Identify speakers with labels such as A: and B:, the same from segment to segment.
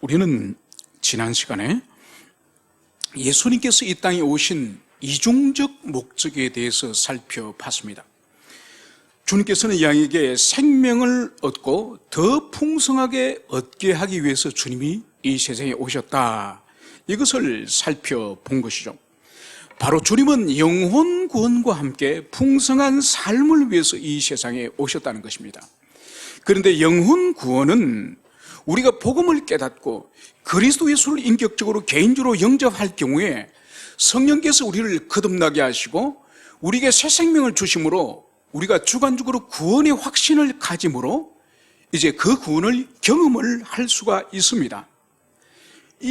A: 우리는 지난 시간에 예수님께서 이 땅에 오신 이중적 목적에 대해서 살펴봤습니다. 주님께서는 양에게 생명을 얻고 더 풍성하게 얻게 하기 위해서 주님이 이 세상에 오셨다, 이것을 살펴본 것이죠. 바로 주님은 영혼 구원과 함께 풍성한 삶을 위해서 이 세상에 오셨다는 것입니다. 그런데 영혼 구원은 우리가 복음을 깨닫고 그리스도 예수를 인격적으로 개인적으로 영접할 경우에 성령께서 우리를 거듭나게 하시고 우리에게 새 생명을 주심으로 우리가 주관적으로 구원의 확신을 가짐으로 이제 그 구원을 경험을 할 수가 있습니다.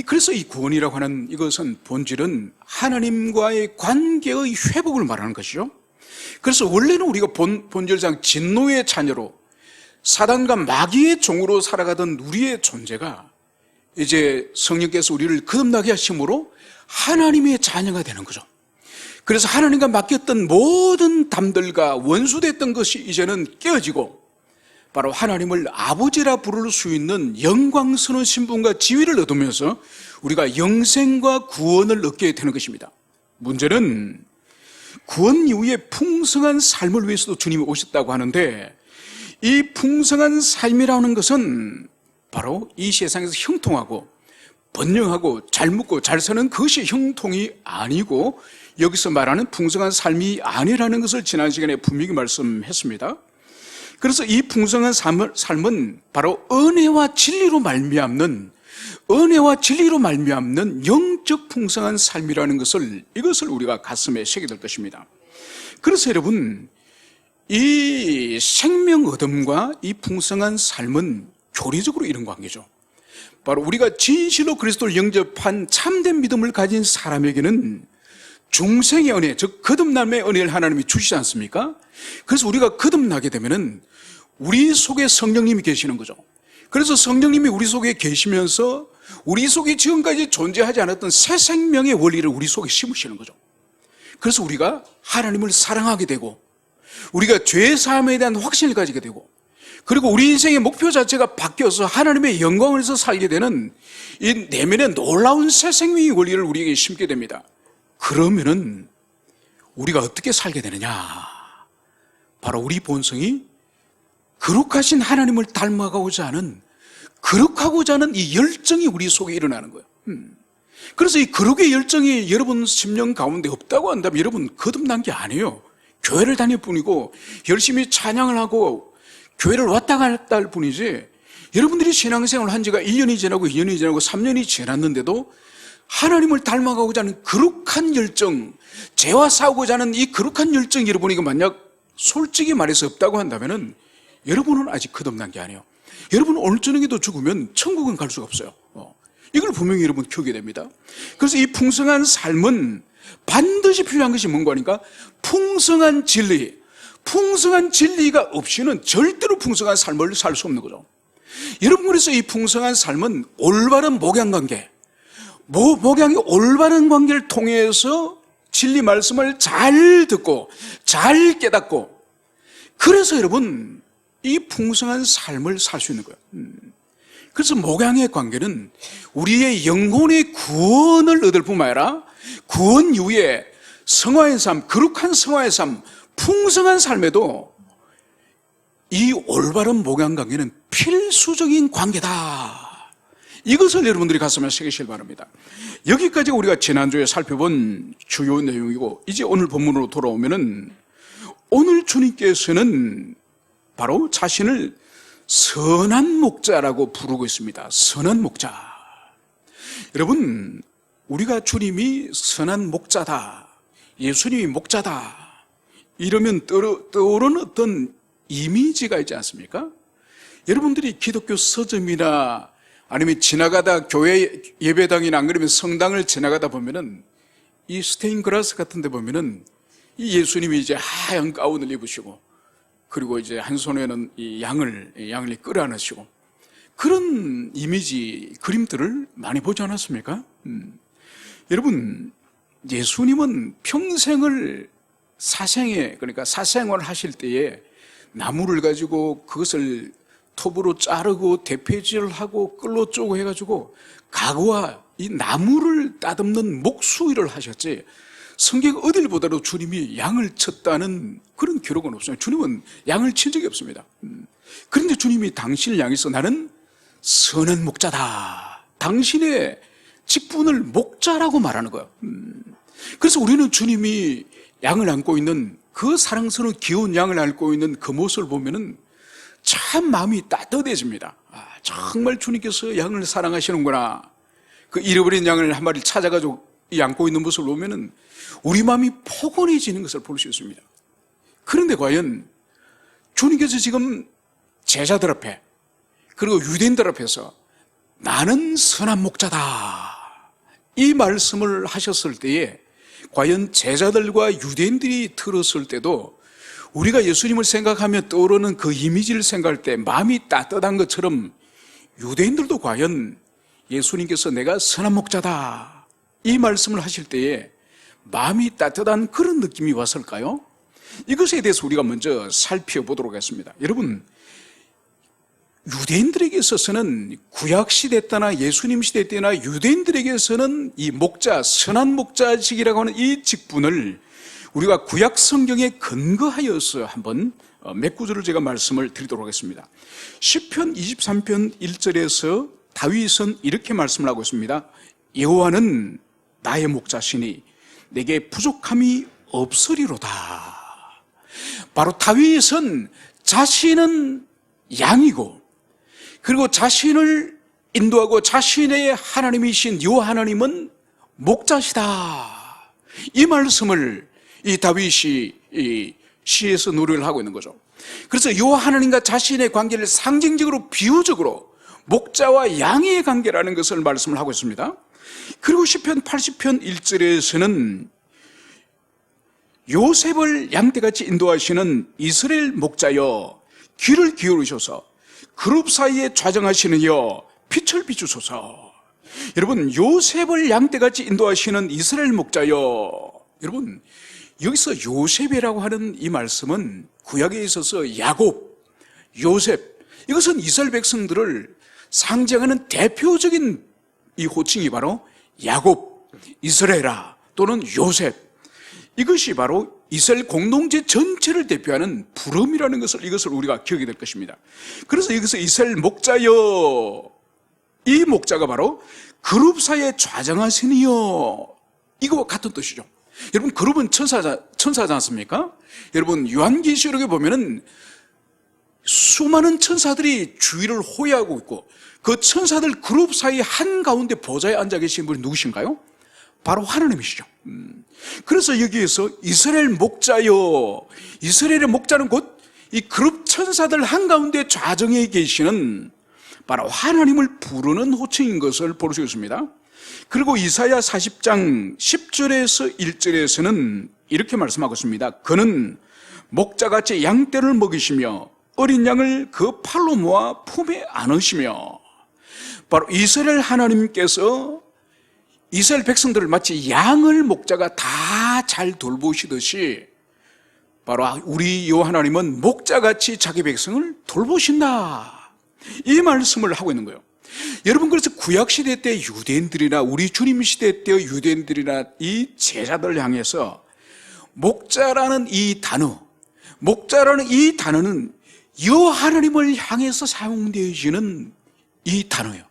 A: 그래서 이 구원이라고 하는 이것은 본질은 하나님과의 관계의 회복을 말하는 것이죠. 그래서 원래는 우리가 본질상 진노의 자녀로 사단과 마귀의 종으로 살아가던 우리의 존재가 이제 성령께서 우리를 거듭나게 하심으로 하나님의 자녀가 되는 거죠. 그래서 하나님과 맡겼던 모든 담들과 원수됐던 것이 이제는 깨어지고 바로 하나님을 아버지라 부를 수 있는 영광스러운 신분과 지위를 얻으면서 우리가 영생과 구원을 얻게 되는 것입니다. 문제는 구원 이후에 풍성한 삶을 위해서도 주님이 오셨다고 하는데, 이 풍성한 삶이라는 것은 바로 이 세상에서 형통하고 번영하고 잘 먹고 잘 사는 그것이 형통이 아니고 여기서 말하는 풍성한 삶이 아니라는 것을 지난 시간에 분명히 말씀했습니다. 그래서 이 풍성한 삶은 바로 은혜와 진리로 말미암는 영적 풍성한 삶이라는 이것을 우리가 가슴에 새게 될 것입니다. 그래서 여러분, 이 생명 얻음과 이 풍성한 삶은 교리적으로 이런 관계죠. 바로 우리가 진실로 그리스도를 영접한 참된 믿음을 가진 사람에게는 중생의 은혜, 즉 거듭남의 은혜를 하나님이 주시지 않습니까? 그래서 우리가 거듭나게 되면은 우리 속에 성령님이 계시는 거죠. 그래서 성령님이 우리 속에 계시면서 우리 속에 지금까지 존재하지 않았던 새 생명의 원리를 우리 속에 심으시는 거죠. 그래서 우리가 하나님을 사랑하게 되고 우리가 죄 사함에 대한 확신을 가지게 되고, 그리고 우리 인생의 목표 자체가 바뀌어서 하나님의 영광을 위해서 살게 되는 이 내면의 놀라운 새 생명의 원리를 우리에게 심게 됩니다. 그러면은 우리가 어떻게 살게 되느냐? 바로 우리 본성이 거룩하신 하나님을 닮아가고자 하는, 거룩하고자 하는 이 열정이 우리 속에 일어나는 거예요. 그래서 이 거룩의 열정이 여러분 심령 가운데 없다고 한다면 여러분 거듭난 게 아니에요. 교회를 다닐 뿐이고 열심히 찬양을 하고 교회를 왔다 갔다 할 뿐이지, 여러분들이 신앙생활을 한 지가 1년이 지나고 2년이 지나고 3년이 지났는데도 하나님을 닮아가고자 하는 거룩한 열정, 죄와 싸우고자 하는 이 거룩한 열정이 여러분이 만약 솔직히 말해서 없다고 한다면 여러분은 아직 거듭난 게 아니에요. 여러분은 오늘 저녁에도 죽으면 천국은 갈 수가 없어요. 이걸 분명히 여러분 키우게 됩니다. 그래서 이 풍성한 삶은 반드시 필요한 것이 뭔가 하니까 풍성한 진리가 없이는 절대로 풍성한 삶을 살 수 없는 거죠. 여러분, 그래서 이 풍성한 삶은 올바른 목양관계, 목양이 올바른 관계를 통해서 진리 말씀을 잘 듣고 잘 깨닫고, 그래서 여러분 이 풍성한 삶을 살 수 있는 거예요. 그래서 목양의 관계는 우리의 영혼의 구원을 얻을 뿐만 아니라 구원 이후에 성화의 삶, 거룩한 성화의 삶, 풍성한 삶에도 이 올바른 목양 관계는 필수적인 관계다. 이것을 여러분들이 가슴에 새기시길 바랍니다. 여기까지가 우리가 지난주에 살펴본 주요 내용이고, 이제 오늘 본문으로 돌아오면은 오늘 주님께서는 바로 자신을 선한 목자라고 부르고 있습니다. 선한 목자. 여러분, 우리가 주님이 선한 목자다, 예수님이 목자다 이러면 떠오르는 어떤 이미지가 있지 않습니까? 여러분들이 기독교 서점이나 아니면 지나가다 교회 예배당이나 안 그러면 성당을 지나가다 보면은 이 스테인그라스 같은 데 보면은 이 예수님이 이제 하얀 가운을 입으시고, 그리고 이제 한 손에는 이 양을 끌어안으시고, 그런 이미지 그림들을 많이 보지 않았습니까? 여러분, 예수님은 평생을 사생활을 하실 때에 나무를 가지고 그것을 톱으로 자르고 대패질하고 끌로 쪼고 해가지고 가구와 이 나무를 따듬는 목수일을 하셨지, 성경 어딜 보더라도 주님이 양을 쳤다는 그런 기록은 없어요. 주님은 양을 친 적이 없습니다. 그런데 주님이 당신을 향해서 나는 선한 목자다, 당신의 직분을 목자라고 말하는 거예요. 그래서 우리는 주님이 양을 안고 있는 그 사랑스러운 귀여운 양을 안고 있는 그 모습을 보면은 참 마음이 따뜻해집니다. 정말 주님께서 양을 사랑하시는구나. 그 잃어버린 양을 한 마리 찾아가지고 안고 있는 모습을 보면은 우리 마음이 포근해지는 것을 볼 수 있습니다. 그런데 과연 주님께서 지금 제자들 앞에 그리고 유대인들 앞에서 나는 선한 목자다, 이 말씀을 하셨을 때에 과연 제자들과 유대인들이 들었을 때도 우리가 예수님을 생각하며 떠오르는 그 이미지를 생각할 때 마음이 따뜻한 것처럼 유대인들도 과연 예수님께서 내가 선한 목자다, 이 말씀을 하실 때에 마음이 따뜻한 그런 느낌이 왔을까요? 이것에 대해서 우리가 먼저 살펴보도록 하겠습니다. 여러분, 유대인들에게 있어서는 구약시대 때나 예수님 시대 때나 유대인들에게 있어서는 이 목자, 선한 목자직이라고 하는 이 직분을 우리가 구약 성경에 근거하여서 한번 몇 구절을 제가 말씀을 드리도록 하겠습니다. 시편 23편 1절에서 다윗은 이렇게 말씀을 하고 있습니다. 여호와는 나의 목자시니 내게 부족함이 없으리로다. 바로 다윗은 자신은 양이고 그리고 자신을 인도하고 자신의 하나님이신 여호와 하나님은 목자시다, 이 말씀을 이 다윗이 이 시에서 노래를 하고 있는 거죠. 그래서 여호와 하나님과 자신의 관계를 상징적으로 비유적으로 목자와 양의 관계라는 것을 말씀을 하고 있습니다. 그리고 시편 80편 1절에서는 요셉을 양떼같이 인도하시는 이스라엘 목자여 귀를 기울이셔서 그룹 사이에 좌정하시는 여 빛을 비추소서. 여러분, 요셉을 양떼같이 인도하시는 이스라엘 목자여, 여러분 여기서 요셉이라고 하는 이 말씀은 구약에 있어서 야곱, 요셉, 이것은 이스라엘 백성들을 상징하는 대표적인 이 호칭이 바로 야곱, 이스라엘아 또는 요셉, 이것이 바로 이스라엘 공동체 전체를 대표하는 부름이라는 것을, 이것을 우리가 기억해야 될 것입니다. 그래서 여기서 이스라엘 목자여, 이 목자가 바로 그룹 사이에 좌정하시니여, 이거와 같은 뜻이죠. 여러분, 그룹은 천사지 않습니까? 여러분, 요한계시록에 보면은 수많은 천사들이 주위를 호위하고 있고 그 천사들 그룹 사이 한가운데 보좌에 앉아 계신 분이 누구신가요? 바로 하나님이시죠. 그래서 여기에서 이스라엘 목자여, 이스라엘의 목자는 곧 이 그룹 천사들 한가운데 좌정에 계시는 바로 하나님을 부르는 호칭인 것을 볼 수 있습니다. 그리고 이사야 40장 10절에서 1절에서는 이렇게 말씀하고 있습니다. 그는 목자같이 양떼를 먹이시며 어린 양을 그 팔로 모아 품에 안으시며, 바로 이스라엘 하나님께서 이스라엘 백성들을 마치 양을 목자가 다 잘 돌보시듯이 바로 우리 여호와 하나님은 목자같이 자기 백성을 돌보신다, 이 말씀을 하고 있는 거예요. 여러분, 그래서 구약시대 때 유대인들이나 우리 주님 시대 때 유대인들이나 이 제자들 향해서 목자라는 이 단어, 목자라는 이 단어는 여호와 하나님을 향해서 사용되어지는 이 단어예요.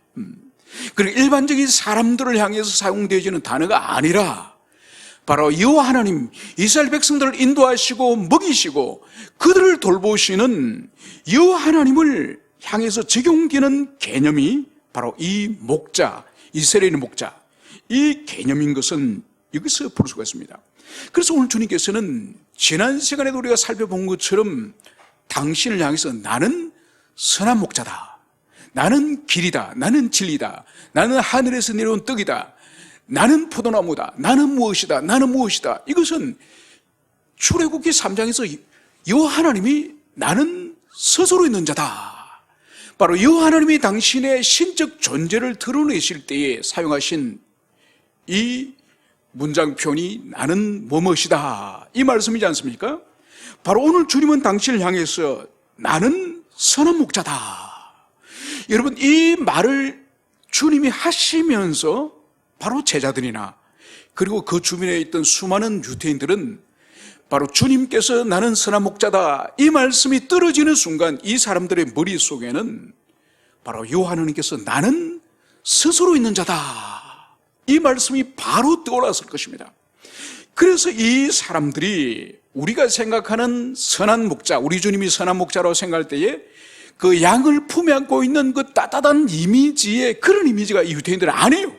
A: 그리고 일반적인 사람들을 향해서 사용되어지는 단어가 아니라 바로 여호와 하나님, 이스라엘 백성들을 인도하시고 먹이시고 그들을 돌보시는 여호와 하나님을 향해서 적용되는 개념이 바로 이 목자, 이스라엘의 목자, 이 개념인 것은 여기서 볼 수가 있습니다. 그래서 오늘 주님께서는 지난 시간에도 우리가 살펴본 것처럼 당신을 향해서 나는 선한 목자다, 나는 길이다, 나는 진리다, 나는 하늘에서 내려온 떡이다, 나는 포도나무다, 나는 무엇이다, 나는 무엇이다, 이것은 출애굽기 3장에서 여호와 하나님이 나는 스스로 있는 자다, 바로 여호와 하나님이 당신의 신적 존재를 드러내실 때에 사용하신 이 문장표현이 나는 뭐뭇이다, 이 말씀이지 않습니까? 바로 오늘 주님은 당신을 향해서 나는 선한 목자다, 여러분, 이 말을 주님이 하시면서 바로 제자들이나 그리고 그 주변에 있던 수많은 유대인들은 바로 주님께서 나는 선한 목자다, 이 말씀이 떨어지는 순간 이 사람들의 머릿속에는 바로 요한님께서 나는 스스로 있는 자다, 이 말씀이 바로 떠올랐을 것입니다. 그래서 이 사람들이 우리가 생각하는 선한 목자, 우리 주님이 선한 목자라고 생각할 때에 그 양을 품에 안고 있는 그 따뜻한 이미지에, 그런 이미지가 이 유대인들은 아니에요.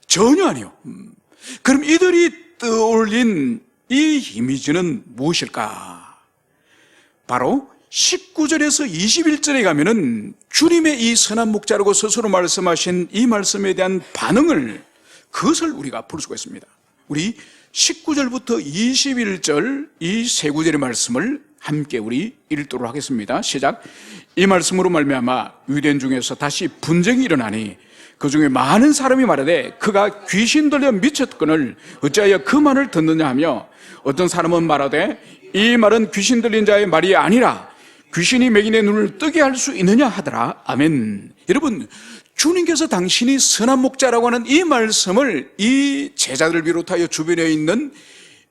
A: 전혀 아니에요. 그럼 이들이 떠올린 이 이미지는 무엇일까? 바로 19절에서 21절에 가면은 주님의 이 선한 목자라고 스스로 말씀하신 이 말씀에 대한 반응을, 그것을 우리가 볼 수가 있습니다. 우리 19절부터 21절 이 세 구절의 말씀을 함께 우리 읽도록 하겠습니다. 시작. 이 말씀으로 말미암아 유대인 중에서 다시 분쟁이 일어나니 그 중에 많은 사람이 말하되 그가 귀신 들려 미쳤거늘 어찌하여 그 말을 듣느냐 하며, 어떤 사람은 말하되 이 말은 귀신 들린 자의 말이 아니라 귀신이 맹인의 눈을 뜨게 할 수 있느냐 하더라. 아멘. 여러분, 주님께서 당신이 선한 목자라고 하는 이 말씀을 이 제자들을 비롯하여 주변에 있는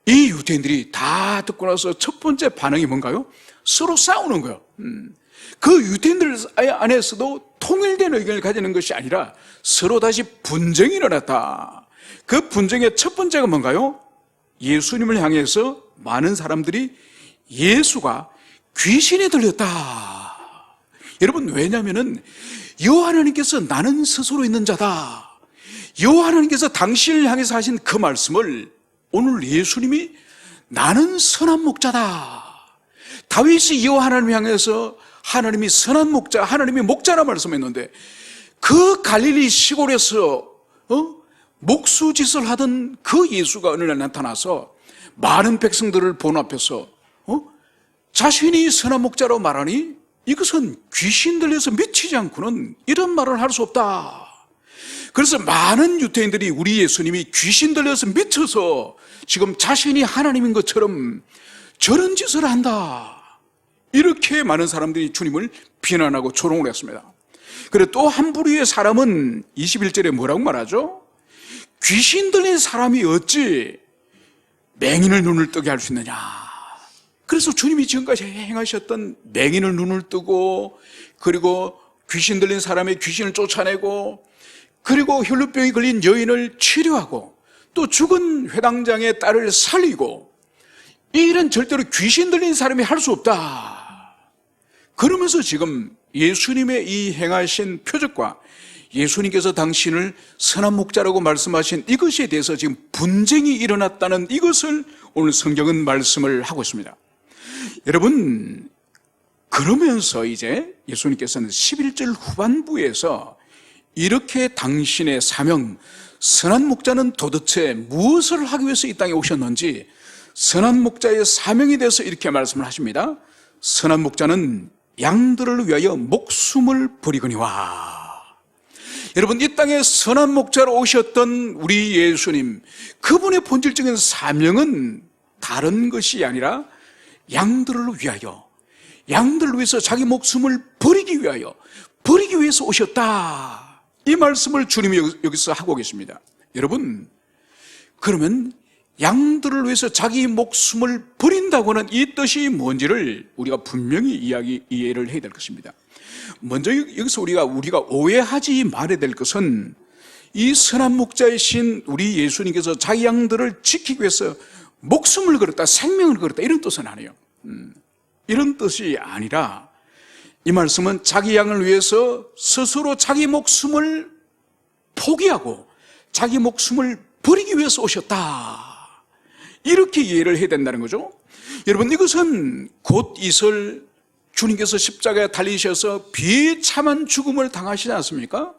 A: 이 유대인들이 다 듣고 나서 첫 번째 반응이 뭔가요? 서로 싸우는 거예요. 그 유대인들 안에서도 통일된 의견을 가지는 것이 아니라 서로 다시 분쟁이 일어났다. 그 분쟁의 첫 번째가 뭔가요? 예수님을 향해서 많은 사람들이 예수가 귀신이 들렸다. 여러분, 왜냐하면 여호와님께서 나는 스스로 있는 자다, 여호와님께서 당신을 향해서 하신 그 말씀을 오늘 예수님이 나는 선한 목자다, 다윗이 여호와 하나님을 향해서 하나님이 선한 목자, 하나님이 목자라 말씀했는데, 그 갈릴리 시골에서 목수짓을 하던 그 예수가 어느 날 나타나서 많은 백성들을 본 앞에서 자신이 선한 목자라고 말하니 이것은 귀신 들려서 미치지 않고는 이런 말을 할 수 없다. 그래서 많은 유대인들이 우리 예수님이 귀신 들려서 미쳐서 지금 자신이 하나님인 것처럼 저런 짓을 한다, 이렇게 많은 사람들이 주님을 비난하고 조롱을 했습니다. 그리고 또 한 부류의 사람은 21절에 뭐라고 말하죠? 귀신 들린 사람이 어찌 맹인을 눈을 뜨게 할 수 있느냐. 그래서 주님이 지금까지 행하셨던 맹인을 눈을 뜨고, 그리고 귀신 들린 사람의 귀신을 쫓아내고, 그리고 혈루병이 걸린 여인을 치료하고, 또 죽은 회당장의 딸을 살리고, 이 일은 절대로 귀신 들린 사람이 할 수 없다. 그러면서 지금 예수님의 이 행하신 표적과 예수님께서 당신을 선한 목자라고 말씀하신 이것에 대해서 지금 분쟁이 일어났다는 이것을 오늘 성경은 말씀을 하고 있습니다. 여러분, 그러면서 이제 예수님께서는 11절 후반부에서 이렇게 당신의 사명, 선한 목자는 도대체 무엇을 하기 위해서 이 땅에 오셨는지, 선한 목자의 사명에 대해서 이렇게 말씀을 하십니다. 선한 목자는 양들을 위하여 목숨을 버리거니와. 여러분, 이 땅에 선한 목자로 오셨던 우리 예수님, 그분의 본질적인 사명은 다른 것이 아니라 양들을 위하여, 양들을 위해서 자기 목숨을 버리기 위해서 오셨다, 이 말씀을 주님이 여기서 하고 계십니다. 여러분, 그러면 양들을 위해서 자기 목숨을 버린다고 하는 이 뜻이 뭔지를 우리가 분명히 이해를 해야 될 것입니다. 먼저 여기서 우리가 오해하지 말아야 될 것은, 이 선한 목자이신 우리 예수님께서 자기 양들을 지키기 위해서 목숨을 걸었다, 생명을 걸었다, 이런 뜻은 아니에요. 이런 뜻이 아니라, 이 말씀은 자기 양을 위해서 스스로 자기 목숨을 포기하고 자기 목숨을 버리기 위해서 오셨다, 이렇게 이해를 해야 된다는 거죠. 여러분, 이것은 곧 있을 주님께서 십자가에 달리셔서 비참한 죽음을 당하시지 않습니까?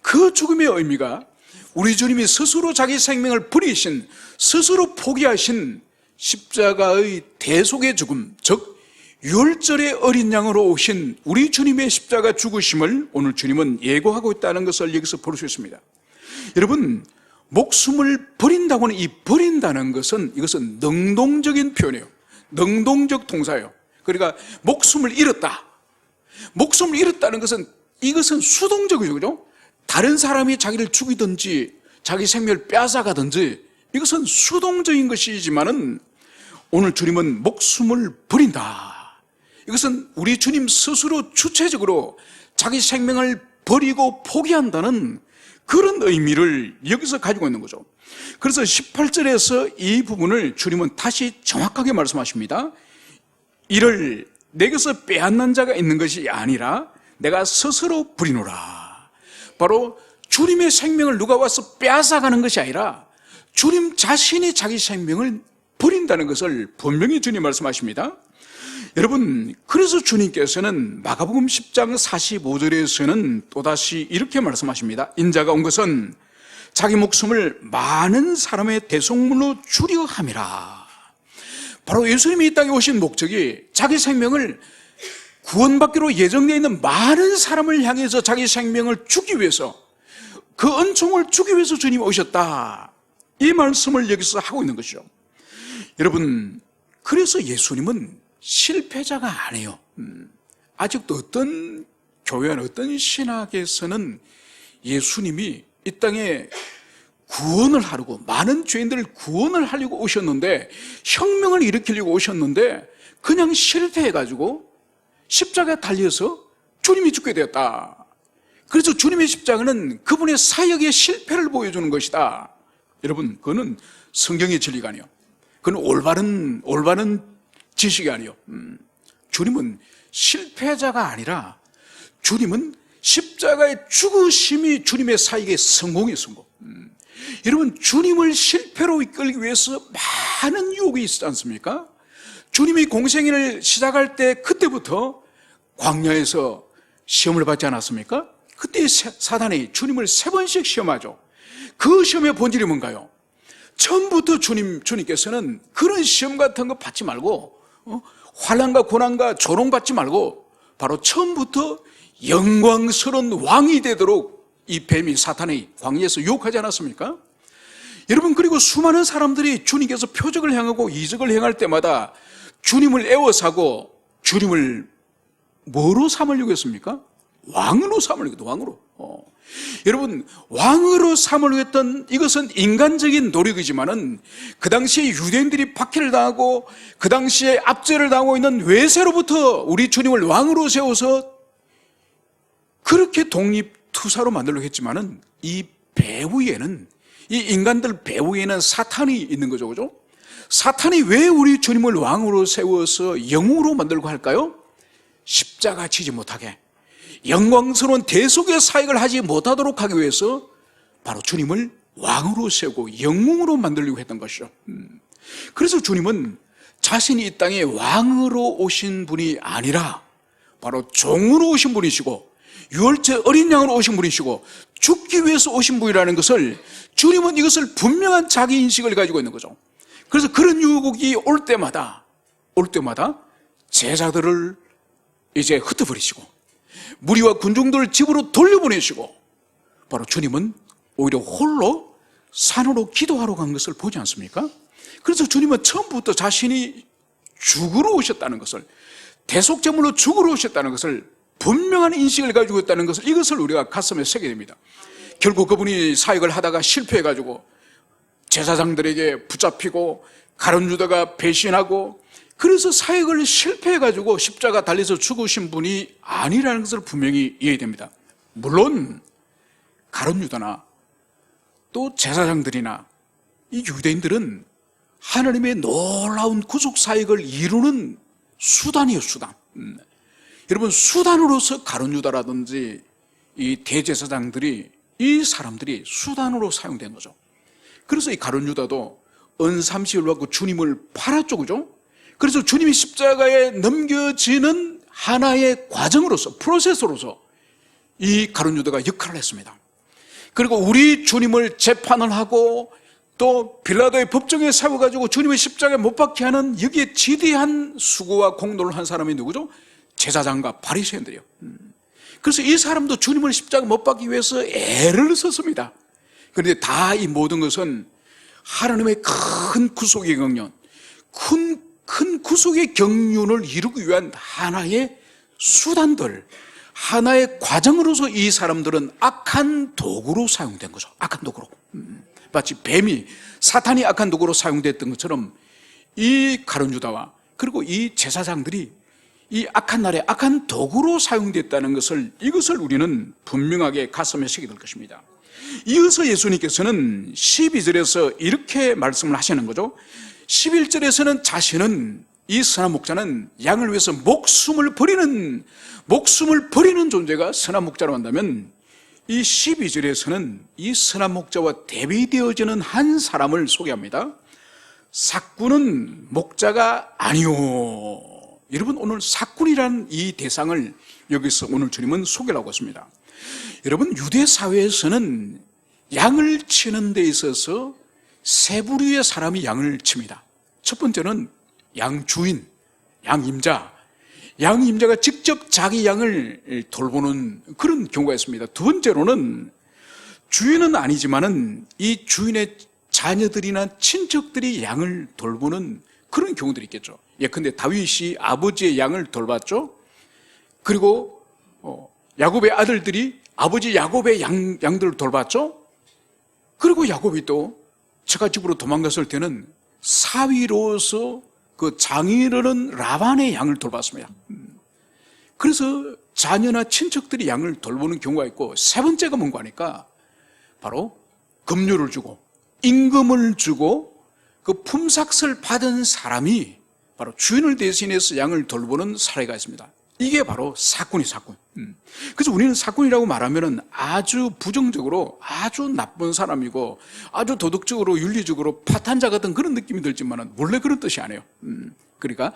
A: 그 죽음의 의미가 우리 주님이 스스로 자기 생명을 버리신, 스스로 포기하신 십자가의 대속의 죽음, 즉 유월절의 어린 양으로 오신 우리 주님의 십자가 죽으심을 오늘 주님은 예고하고 있다는 것을 여기서 볼 수 있습니다. 여러분, 목숨을 버린다고 하는 이 버린다는 것은, 이것은 능동적인 표현이에요. 능동적 동사예요. 그러니까 목숨을 잃었다, 목숨을 잃었다는 것은 이것은 수동적이죠. 그죠? 다른 사람이 자기를 죽이든지 자기 생명을 빼앗아가든지 이것은 수동적인 것이지만은 오늘 주님은 목숨을 버린다. 이것은 우리 주님 스스로 주체적으로 자기 생명을 버리고 포기한다는 그런 의미를 여기서 가지고 있는 거죠. 그래서 18절에서 이 부분을 주님은 다시 정확하게 말씀하십니다. 이를 내게서 빼앗는 자가 있는 것이 아니라 내가 스스로 버리노라. 바로 주님의 생명을 누가 와서 빼앗아가는 것이 아니라 주님 자신이 자기 생명을 버린다는 것을 분명히 주님 말씀하십니다. 여러분, 그래서 주님께서는 마가복음 10장 45절에서는 또다시 이렇게 말씀하십니다. 인자가 온 것은 자기 목숨을 많은 사람의 대속물로 주려 함이라. 바로 예수님이 이 땅에 오신 목적이 자기 생명을 구원받기로 예정되어 있는 많은 사람을 향해서 자기 생명을 주기 위해서, 그 은총을 주기 위해서 주님이 오셨다, 이 말씀을 여기서 하고 있는 것이죠. 여러분, 그래서 예수님은 실패자가 아니에요. 아직도 어떤 교회나 어떤 신학에서는 예수님이 이 땅에 구원을 하려고, 많은 죄인들을 구원을 하려고 오셨는데, 혁명을 일으키려고 오셨는데 그냥 실패해가지고 십자가에 달려서 주님이 죽게 되었다. 그래서 주님의 십자가는 그분의 사역의 실패를 보여주는 것이다. 여러분, 그거는 성경의 진리가 아니에요. 그건 올바른 지식이 아니에요. 주님은 실패자가 아니라 주님은 십자가의 죽으심이 주님의 사역의 성공의 성공. 여러분, 주님을 실패로 이끌기 위해서 많은 유혹이 있지 않습니까? 주님이 공생애를 시작할 때 그때부터 광야에서 시험을 받지 않았습니까? 그때 사단이 주님을 3번씩 시험하죠. 그 시험의 본질이 뭔가요? 처음부터 주님께서는 그런 시험 같은 거 받지 말고, 환난과 고난과 조롱받지 말고 바로 처음부터 영광스러운 왕이 되도록 이 뱀이, 사탄이 광야에서 유혹하지 않았습니까? 여러분, 그리고 수많은 사람들이 주님께서 표적을 행하고 이적을 행할 때마다 주님을 애워사고 주님을 뭐로 삼으려고 했습니까? 왕으로 삼으려고 했다. 왕으로. 여러분, 왕으로 삼으려고 했던 이것은 인간적인 노력이지만은 그 당시에 유대인들이 박해를 당하고 그 당시에 압제를 당하고 있는 외세로부터 우리 주님을 왕으로 세워서 그렇게 독립투사로 만들려고 했지만은 이 배후에는, 이 인간들 배후에는 사탄이 있는 거죠. 그죠? 사탄이 왜 우리 주님을 왕으로 세워서 영웅으로 만들고 할까요? 십자가 지지 못하게, 영광스러운 대속의 사역을 하지 못하도록 하기 위해서 바로 주님을 왕으로 세우고 영웅으로 만들려고 했던 것이죠. 그래서 주님은 자신이 이 땅에 왕으로 오신 분이 아니라 바로 종으로 오신 분이시고 유월절 어린 양으로 오신 분이시고 죽기 위해서 오신 분이라는 것을, 주님은 이것을 분명한 자기 인식을 가지고 있는 거죠. 그래서 그런 유혹이 올 때마다 제자들을 이제 흩어버리시고 무리와 군중들을 집으로 돌려보내시고 바로 주님은 오히려 홀로 산으로 기도하러 간 것을 보지 않습니까? 그래서 주님은 처음부터 자신이 죽으러 오셨다는 것을, 대속제물로 죽으러 오셨다는 것을 분명한 인식을 가지고 있다는 것을, 이것을 우리가 가슴에 새게 됩니다. 결국 그분이 사역을 하다가 실패해가지고 제사장들에게 붙잡히고 가룟 유다가 배신하고, 그래서 사역을 실패해가지고 십자가 달려서 죽으신 분이 아니라는 것을 분명히 이해됩니다. 물론 가룟 유다나 또 제사장들이나 이 유대인들은 하나님의 놀라운 구속 사역을 이루는 수단이에요, 수단. 여러분, 수단으로서 가룟 유다라든지 이 대제사장들이, 이 사람들이 수단으로 사용된 거죠. 그래서 이 가룟 유다도 은삼시를 갖고 주님을 팔았죠, 그죠? 그래서 주님이 십자가에 넘겨지는 하나의 과정으로서, 프로세스로서 이 가룟 유다가 역할을 했습니다. 그리고 우리 주님을 재판을 하고 또 빌라도의 법정에 세워가지고 주님의 십자가에 못 박게 하는 여기에 지대한 수고와 공로를 한 사람이 누구죠? 제사장과 바리새인들이요. 그래서 이 사람도 주님을 십자가에 못 박기 위해서 애를 썼습니다. 그런데 다 이 모든 것은 하나님의 큰 구속의 경륜, 큰 구속의 경륜을 이루기 위한 하나의 수단들, 하나의 과정으로서 이 사람들은 악한 도구로 사용된 거죠. 악한 도구로. 마치 뱀이, 사탄이 악한 도구로 사용됐던 것처럼 이 가룟 유다와 그리고 이 제사장들이 이 악한 날에 악한 도구로 사용됐다는 것을, 이것을 우리는 분명하게 가슴에 새기게 될 것입니다. 이어서 예수님께서는 12절에서 이렇게 말씀을 하시는 거죠. 11절에서는 자신은, 이 선한 목자는 양을 위해서 목숨을 버리는 존재가 선한 목자로 한다면, 이 12절에서는 이 선한 목자와 대비되어지는 한 사람을 소개합니다. 삭군은 목자가 아니오. 여러분, 오늘 삭군이라는 이 대상을 여기서 오늘 주님은 소개를 하고 있습니다. 여러분, 유대 사회에서는 양을 치는 데 있어서 세 부류의 사람이 양을 칩니다. 첫 번째는 양주인, 양임자. 양임자가 직접 자기 양을 돌보는 그런 경우가 있습니다. 두 번째로는 주인은 아니지만은 이 주인의 자녀들이나 친척들이 양을 돌보는 그런 경우들이 있겠죠. 예컨대 다윗이 아버지의 양을 돌봤죠. 그리고 야곱의 아들들이 아버지 야곱의 양들을 돌봤죠. 그리고 야곱이 또 처갓집으로 도망갔을 때는 사위로서 그 장인어른 라반의 양을 돌봤습니다. 그래서 자녀나 친척들이 양을 돌보는 경우가 있고, 세 번째가 뭔가 하니까 바로 급료를 주고 임금을 주고 그 품삯을 받은 사람이 바로 주인을 대신해서 양을 돌보는 사례가 있습니다. 이게 바로 삭군이 삭군. 그래서 우리는 삭군이라고 말하면 아주 부정적으로 아주 나쁜 사람이고 아주 도덕적으로 윤리적으로 파탄자 같은 그런 느낌이 들지만 원래 그런 뜻이 아니에요. 그러니까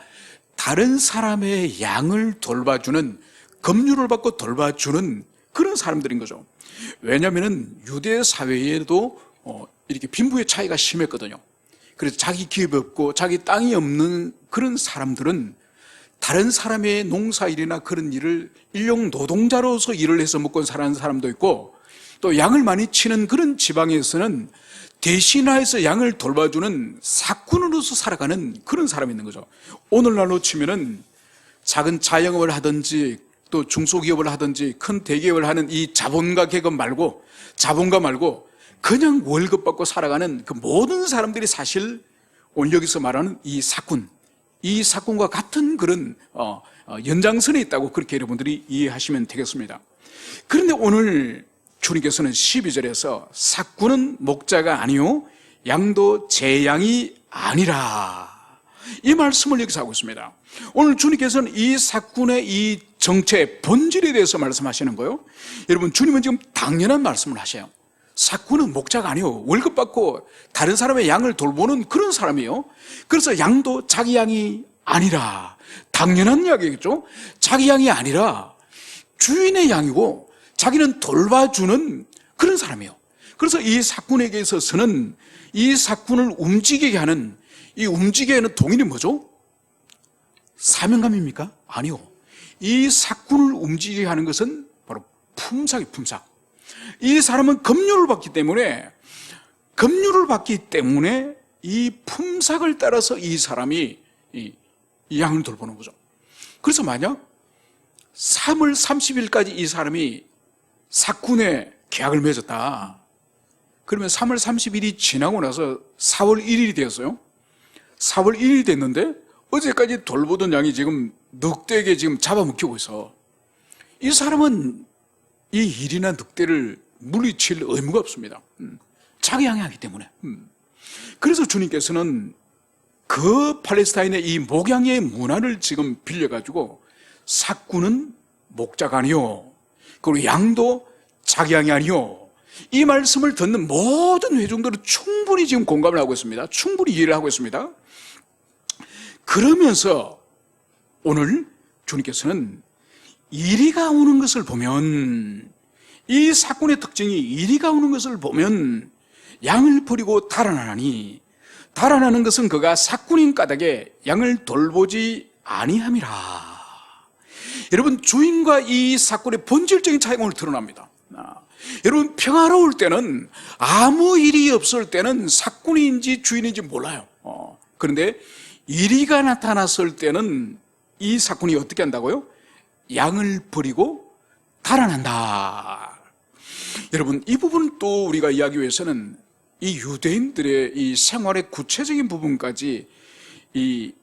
A: 다른 사람의 양을 돌봐주는, 급료를 받고 돌봐주는 그런 사람들인 거죠. 왜냐하면 유대 사회에도 이렇게 빈부의 차이가 심했거든요. 그래서 자기 기업이 없고 자기 땅이 없는 그런 사람들은 다른 사람의 농사일이나 그런 일을 일용 노동자로서 일을 해서 먹고 사는 사람도 있고, 또 양을 많이 치는 그런 지방에서는 대신하여서 양을 돌봐주는 삭군으로서 살아가는 그런 사람이 있는 거죠. 오늘날로 치면은 작은 자영업을 하든지 또 중소기업을 하든지 큰 대기업을 하는 이 자본가 말고 그냥 월급 받고 살아가는 그 모든 사람들이 사실 오늘 여기서 말하는 이 사건과 같은 그런 연장선에 있다고 그렇게 여러분들이 이해하시면 되겠습니다. 그런데 오늘 주님께서는 12절에서 삭군은 목자가 아니요 양도 제 양이 아니라, 이 말씀을 여기서 하고 있습니다. 오늘 주님께서는 이 삭군의 이 정체, 본질에 대해서 말씀하시는 거예요. 여러분, 주님은 지금 당연한 말씀을 하셔요. 삭군은 목자가 아니요 월급 받고 다른 사람의 양을 돌보는 그런 사람이에요. 그래서 양도 자기 양이 아니라, 당연한 이야기겠죠. 자기 양이 아니라 주인의 양이고 자기는 돌봐주는 그런 사람이에요. 그래서 이 삭군에게 있어서는 이 삭군을 움직이게 하는, 이 움직이게 하는 동인이 뭐죠? 사명감입니까? 아니요. 이 삭군을 움직이게 하는 것은 바로 품삯이 품삯. 이 사람은 급료를 받기 때문에 이 품삯을 따라서 이 사람이 이 양을 돌보는 거죠. 그래서 만약 3월 30일까지 이 사람이 삭군에 계약을 맺었다. 그러면 3월 30일이 지나고 나서 4월 1일이 되었어요. 4월 1일이 됐는데 어제까지 돌보던 양이 지금 늑대에게 지금 잡아먹히고 있어. 이 사람은 이 일이나 늑대를 물리칠 의무가 없습니다. 자기 양이 하기 때문에. 그래서 주님께서는 그 팔레스타인의 이 목양의 문화를 지금 빌려가지고 삭군은 목자가 아니요 그리고 양도 자기 양이 아니요, 이 말씀을 듣는 모든 회중들은 충분히 지금 공감을 하고 있습니다. 충분히 이해를 하고 있습니다. 그러면서 오늘 주님께서는 이리가 오는 것을 보면, 이 사건의 특징이 이리가 오는 것을 보면 양을 버리고 달아나니, 달아나는 것은 그가 삭군인 까닭에 양을 돌보지 아니함이라. 여러분, 주인과 이 삭군의 본질적인 차이가 오늘 드러납니다. 여러분, 평화로울 때는, 아무 일이 없을 때는 삭군인지 주인인지 몰라요. 그런데 이리가 나타났을 때는 이 삭군이 어떻게 한다고요? 양을 버리고 달아난다. 여러분, 이 부분 또 우리가 이야기하기 위해서는 이 유대인들의 이 생활의 구체적인 부분까지 이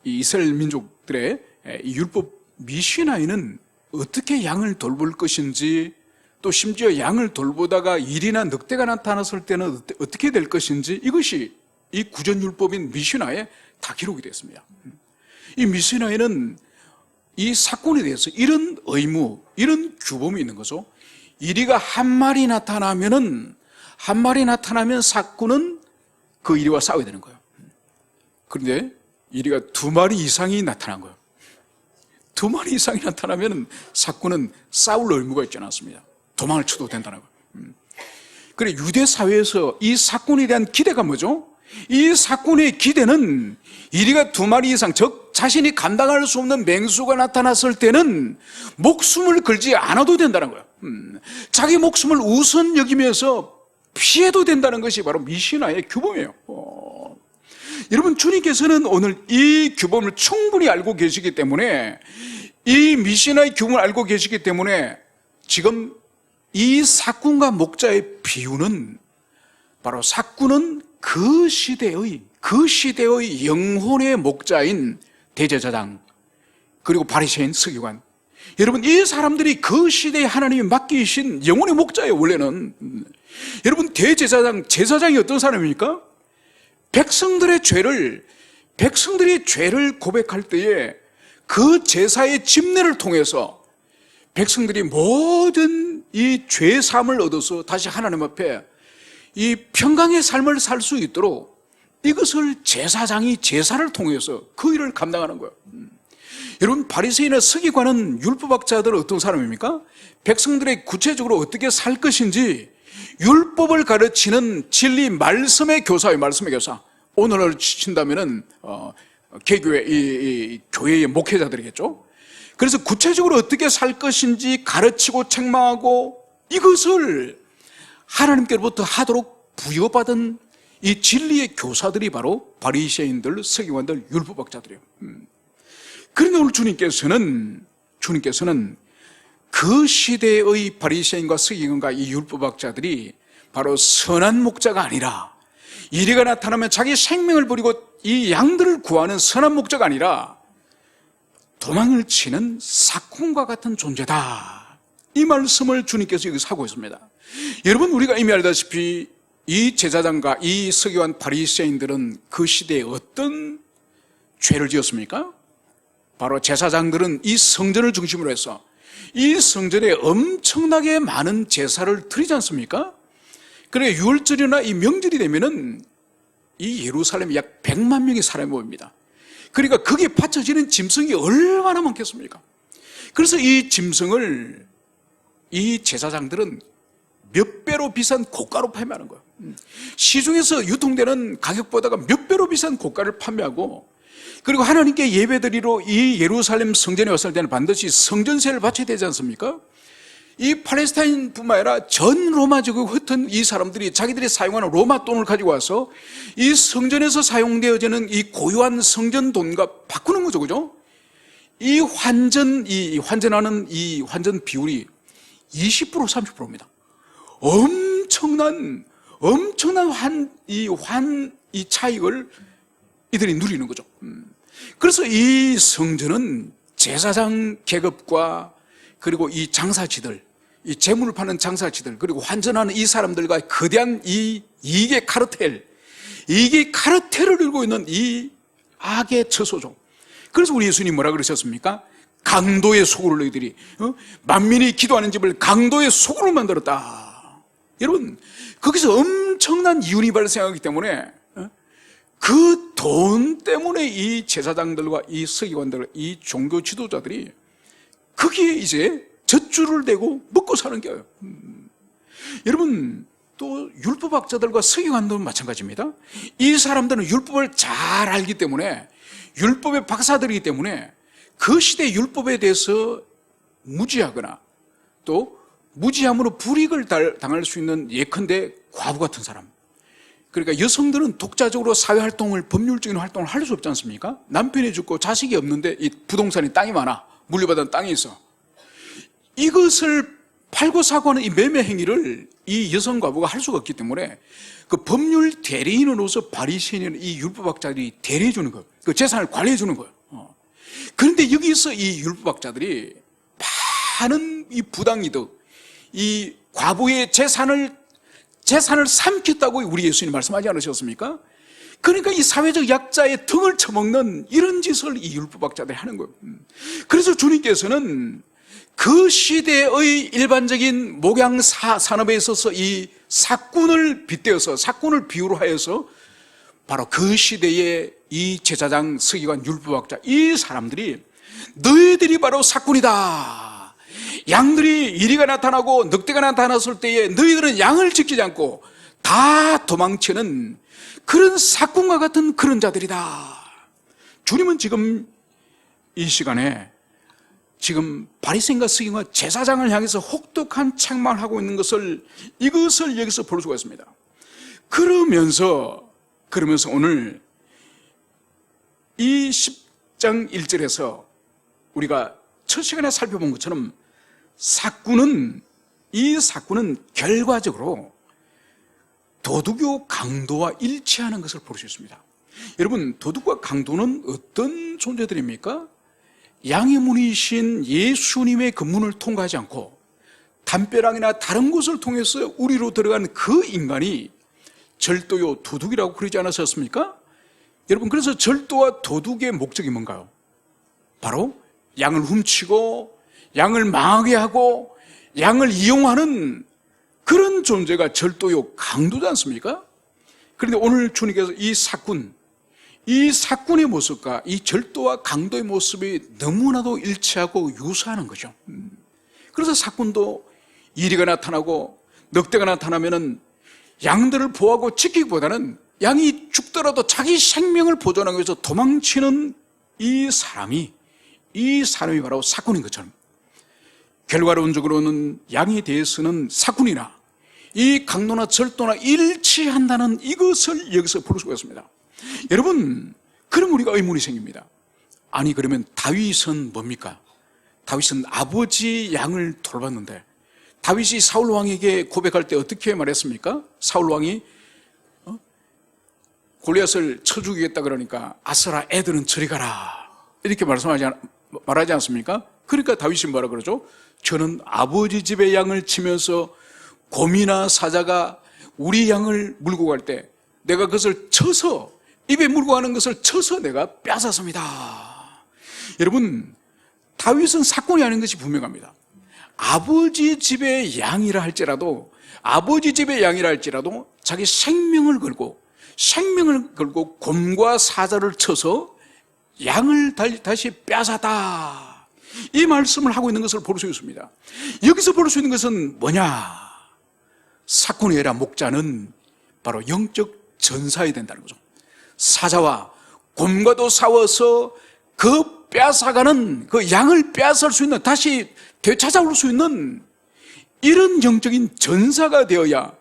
A: 이스라엘 민족들의 이 율법 미시나이는 어떻게 양을 돌볼 것인지, 또 심지어 양을 돌보다가 일이나 늑대가 나타났을 때는 어떻게 될 것인지, 이것이 이 구전율법인 미시나에 다 기록이 됐습니다. 이 미시나에는 이 사건에 대해서 이런 의무, 이런 규범이 있는 거죠. 이리가 한 마리 나타나면 사건은 그 이리와 싸워야 되는 거예요. 그런데 이리가 두 마리 이상이 나타난 거예요. 두 마리 이상이 나타나면 사건은 싸울 의무가 있지 않았습니다. 도망을 쳐도 된다는 거예요. 그래, 유대 사회에서 이 사건에 대한 기대가 뭐죠? 이 사건의 기대는 이리가 두 마리 이상, 즉 자신이 감당할 수 없는 맹수가 나타났을 때는 목숨을 걸지 않아도 된다는 거예요. 자기 목숨을 우선 여기면서 피해도 된다는 것이 바로 미시나의 규범이에요. 여러분, 주님께서는 오늘 이 규범을 충분히 알고 계시기 때문에, 이 미시나의 규범을 알고 계시기 때문에 지금 이 사꾼과 목자의 비유는 바로 사꾼은 그 시대의 영혼의 목자인 대제사장, 그리고 바리새인, 서기관, 여러분, 이 사람들이 그 시대에 하나님이 맡기신 영혼의 목자예요. 원래는 여러분, 제사장이 어떤 사람입니까? 백성들의 죄를 고백할 때에 그 제사의 집례를 통해서 백성들이 모든 이 죄 사함을 얻어서 다시 하나님 앞에 이 평강의 삶을 살 수 있도록 이것을 제사장이 제사를 통해서 그 일을 감당하는 거예요. 여러분, 바리새인의 서기관은 율법학자들은 어떤 사람입니까? 백성들의 구체적으로 어떻게 살 것인지 율법을 가르치는 진리 말씀의 교사예요. 말씀의 교사. 오늘날 친다면은 개교회 이 교회의 목회자들이겠죠. 그래서 구체적으로 어떻게 살 것인지 가르치고 책망하고 이것을 하나님께로부터 하도록 부여받은 이 진리의 교사들이 바로 바리새인들, 서기관들, 율법학자들이에요. 그런데 오늘 주님께서는 그 시대의 바리새인과 서기관과 이 율법학자들이 바로 선한 목자가 아니라, 이리가 나타나면 자기 생명을 버리고 이 양들을 구하는 선한 목자가 아니라 도망을 치는 사꾼과 같은 존재다, 이 말씀을 주님께서 여기서 하고 있습니다. 여러분, 우리가 이미 알다시피 이 제사장과 이 서기관 바리새인들은 그 시대에 어떤 죄를 지었습니까? 바로 제사장들은 이 성전을 중심으로 해서 이 성전에 엄청나게 많은 제사를 드리지 않습니까? 그래, 유월절이나 이 명절이 되면은 이 예루살렘에 약 100만 명의 사람이 모입니다. 그러니까 거기에 바쳐지는 짐승이 얼마나 많겠습니까? 그래서 이 짐승을 이 제사장들은 몇 배로 비싼 고가로 판매하는 거예요. 시중에서 유통되는 가격보다가 몇 배로 비싼 고가를 판매하고, 그리고 하나님께 예배드리러 이 예루살렘 성전에 왔을 때는 반드시 성전세를 바쳐야 되지 않습니까? 이 팔레스타인뿐만 아니라 전 로마 제국에 흩은 이 사람들이 자기들이 사용하는 로마 돈을 가지고 와서 이 성전에서 사용되어지는 이 고유한 성전 돈과 바꾸는 거죠, 그죠? 이 환전하는 이 환전 비율이 20% 30%입니다. 엄청난 이 차익을 이들이 누리는 거죠. 그래서 이 성전은 제사장 계급과 그리고 이 장사치들, 이 재물을 파는 장사치들, 그리고 환전하는 이 사람들과 거대한 이게 카르텔을 이루고 있는 이 악의 처소죠. 그래서 우리 예수님 뭐라 그러셨습니까? 강도의 소굴을 너희들이 만민이 기도하는 집을 강도의 소굴을 만들었다. 여러분, 거기서 엄청난 이윤이 발생하기 때문에 그 돈 때문에 이 제사장들과 이 서기관들, 이 종교 지도자들이 거기에 이제 젖줄을 대고 먹고 사는 거예요. 여러분, 또 율법학자들과 서기관들은 마찬가지입니다. 이 사람들은 율법을 잘 알기 때문에, 율법의 박사들이기 때문에 그 시대 율법에 대해서 무지하거나 또 무지함으로 불이익을 당할 수 있는 예컨대 과부 같은 사람, 그러니까 여성들은 독자적으로 사회활동을, 법률적인 활동을 할 수 없지 않습니까? 남편이 죽고 자식이 없는데 이 부동산에 땅이 많아, 물려받은 땅이 있어. 이것을 팔고 사고 하는 이 매매 행위를 이 여성 과부가 할 수가 없기 때문에 그 법률 대리인으로서 바리새인은 이 율법학자들이 대리해 주는 거예요. 그 재산을 관리해 주는 거예요. 그런데 여기서 이 율법학자들이 많은 이 부당이득, 이 과부의 재산을 삼켰다고 우리 예수님 말씀하지 않으셨습니까? 그러니까 이 사회적 약자의 등을 쳐먹는 이런 짓을 이 율법학자들이 하는 거예요. 그래서 주님께서는 그 시대의 일반적인 목양 산업에 있어서 이 사꾼을 빗대어서, 사꾼을 비유로 하여서 바로 그 시대의 이 제사장, 서기관, 율법학자, 이 사람들이 너희들이 바로 사꾼이다. 양들이 이리가 나타나고 늑대가 나타났을 때에 너희들은 양을 지키지 않고 다 도망치는 그런 사꾼과 같은 그런 자들이다. 주님은 지금 이 시간에 지금 바리새인과 서기관과 제사장을 향해서 혹독한 책망을 하고 있는 이것을 여기서 볼 수가 있습니다. 그러면서 오늘 이 10장 1절에서 우리가 첫 시간에 살펴본 것처럼 이 사꾼은 결과적으로 도둑의 강도와 일치하는 것을 볼 수 있습니다. 여러분, 도둑과 강도는 어떤 존재들입니까? 양의 문이신 예수님의 그 문을 통과하지 않고 담벼락이나 다른 곳을 통해서 우리로 들어간 그 인간이 절도요 도둑이라고 그러지 않으셨습니까? 여러분, 그래서 절도와 도둑의 목적이 뭔가요? 바로 양을 훔치고 양을 망하게 하고 양을 이용하는 그런 존재가 절도요 강도지 않습니까? 그런데 오늘 주님께서 이 사꾼의 모습과 이 절도와 강도의 모습이 너무나도 일치하고 유사하는 거죠. 그래서 사꾼도 이리가 나타나고 늑대가 나타나면은 양들을 보호하고 지키기보다는 양이 죽더라도 자기 생명을 보존하기 위해서 도망치는 이 사람이 바로 사꾼인 것처럼, 결과론적으로는 양에 대해서는 사꾼이나 이 강도나 절도나 일치한다는 이것을 여기서 볼 수가 있습니다. 여러분, 그럼 우리가 의문이 생깁니다. 아니, 그러면 다윗은 뭡니까? 다윗은 아버지 양을 돌봤는데 다윗이 사울 왕에게 고백할 때 어떻게 말했습니까? 사울 왕이 골리앗을 쳐 죽이겠다 그러니까 아서라, 애들은 저리 가라, 이렇게 말하지 않습니까? 그러니까 다윗이 뭐라 그러죠? 저는 아버지 집의 양을 치면서 곰이나 사자가 우리 양을 물고 갈 때 내가 그것을 쳐서, 입에 물고 가는 것을 쳐서 내가 뺏었습니다. 여러분, 다윗은 사꾼이 아닌 것이 분명합니다. 아버지 집의 양이라 할지라도 자기 생명을 걸고 곰과 사자를 쳐서 양을 다시 뺏었다, 이 말씀을 하고 있는 것을 볼 수 있습니다. 여기서 볼 수 있는 것은 뭐냐? 사꾼이 아니라 목자는 바로 영적 전사해야 된다는 거죠. 사자와 곰과도 싸워서 그 뺏어가는, 그 양을 뺏을 수 있는, 다시 되찾아올 수 있는 이런 영적인 전사가 되어야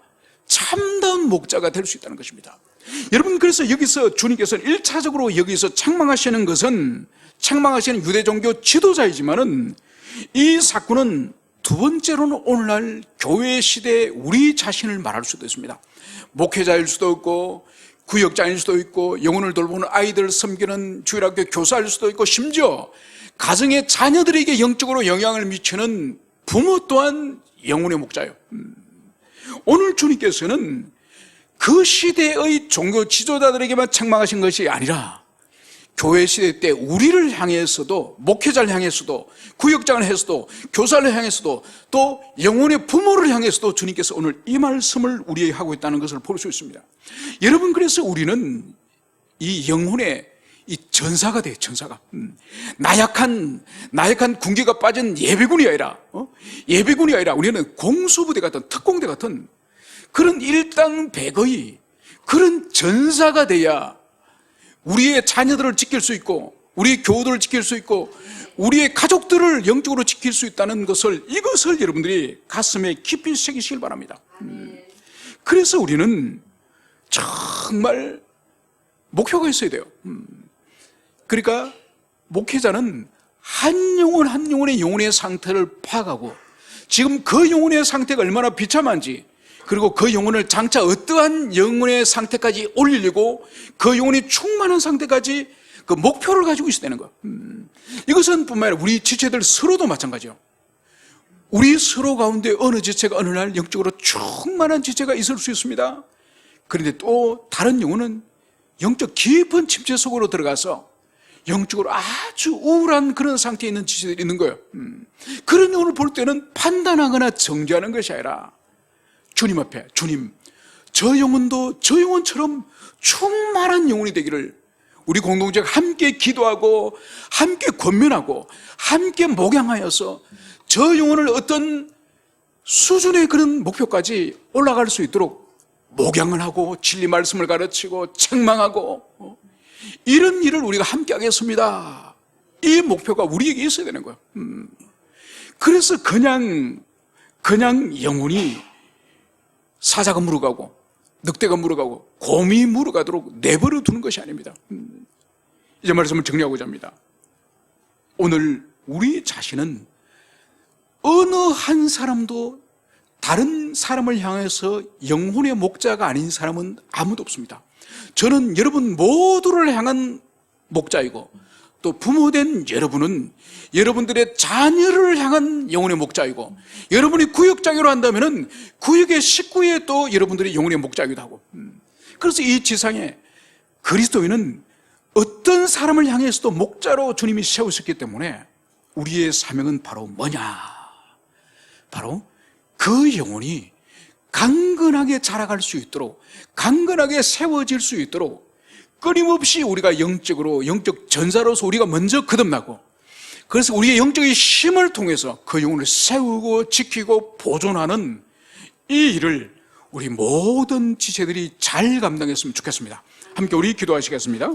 A: 참다운 목자가 될 수 있다는 것입니다. 여러분, 그래서 여기서 주님께서는 1차적으로 여기서 책망하시는 유대 종교 지도자이지만은 이 사건은 두 번째로는 오늘날 교회 시대에 우리 자신을 말할 수도 있습니다. 목회자일 수도 있고 구역장일 수도 있고 영혼을 돌보는 아이들을 섬기는 주일학교 교사일 수도 있고 심지어 가정의 자녀들에게 영적으로 영향을 미치는 부모 또한 영혼의 목자예요. 오늘 주님께서는 그 시대의 종교 지도자들에게만 책망하신 것이 아니라 교회 시대 때 우리를 향해서도, 목회자를 향해서도, 구역장을 해서도, 교사를 향해서도, 또 영혼의 부모를 향해서도 주님께서 오늘 이 말씀을 우리에게 하고 있다는 것을 볼 수 있습니다. 여러분, 그래서 우리는 이 영혼의 이 전사가 돼요. 전사가. 나약한 군기가 빠진 예비군이 아니라 우리는 공수부대 같은, 특공대 같은 그런 일당백의 그런 전사가 돼야 우리의 자녀들을 지킬 수 있고, 우리의 교우들을 지킬 수 있고, 우리의 가족들을 영적으로 지킬 수 있다는 이것을 여러분들이 가슴에 깊이 새기시길 바랍니다. 그래서 우리는 정말 목표가 있어야 돼요. 그러니까 목회자는 한 영혼 한 영혼의 영혼의 상태를 파악하고 지금 그 영혼의 상태가 얼마나 비참한지, 그리고 그 영혼을 장차 어떠한 영혼의 상태까지 올리려고 그 영혼이 충만한 상태까지 그 목표를 가지고 있어야 되는 거예요. 이것은 뿐만 아니라 우리 지체들 서로도 마찬가지예요. 우리 서로 가운데 어느 지체가 어느 날 영적으로 충만한 지체가 있을 수 있습니다. 그런데 또 다른 영혼은 영적 깊은 침체 속으로 들어가서 영적으로 아주 우울한 그런 상태에 있는 지체들이 있는 거예요. 그런 영혼을 볼 때는 판단하거나 정죄하는 것이 아니라 주님 앞에, 주님, 저 영혼도 저 영혼처럼 충만한 영혼이 되기를 우리 공동체가 함께 기도하고 함께 권면하고 함께 목양하여서 저 영혼을 어떤 수준의 그런 목표까지 올라갈 수 있도록 목양을 하고 진리 말씀을 가르치고 책망하고 이런 일을 우리가 함께 하겠습니다. 이 목표가 우리에게 있어야 되는 거예요. 그래서 그냥 영혼이 사자가 물어가고 늑대가 물어가고 곰이 물어가도록 내버려 두는 것이 아닙니다. 이제 말씀을 정리하고자 합니다. 오늘 우리 자신은 어느 한 사람도 다른 사람을 향해서 영혼의 목자가 아닌 사람은 아무도 없습니다. 저는 여러분 모두를 향한 목자이고 또 부모된 여러분은 여러분들의 자녀를 향한 영혼의 목자이고 여러분이 구역장애로 한다면 구역의 식구에 또 여러분들이 영혼의 목자이기도 하고, 그래서 이 지상에 그리스도인은 어떤 사람을 향해서도 목자로 주님이 세우셨기 때문에 우리의 사명은 바로 뭐냐? 바로 그 영혼이 강건하게 자라갈 수 있도록, 강건하게 세워질 수 있도록 끊임없이 우리가 영적으로, 영적 전사로서 우리가 먼저 거듭나고, 그래서 우리의 영적인 힘을 통해서 그 영혼을 세우고 지키고 보존하는 이 일을 우리 모든 지체들이 잘 감당했으면 좋겠습니다. 함께 우리 기도하시겠습니다.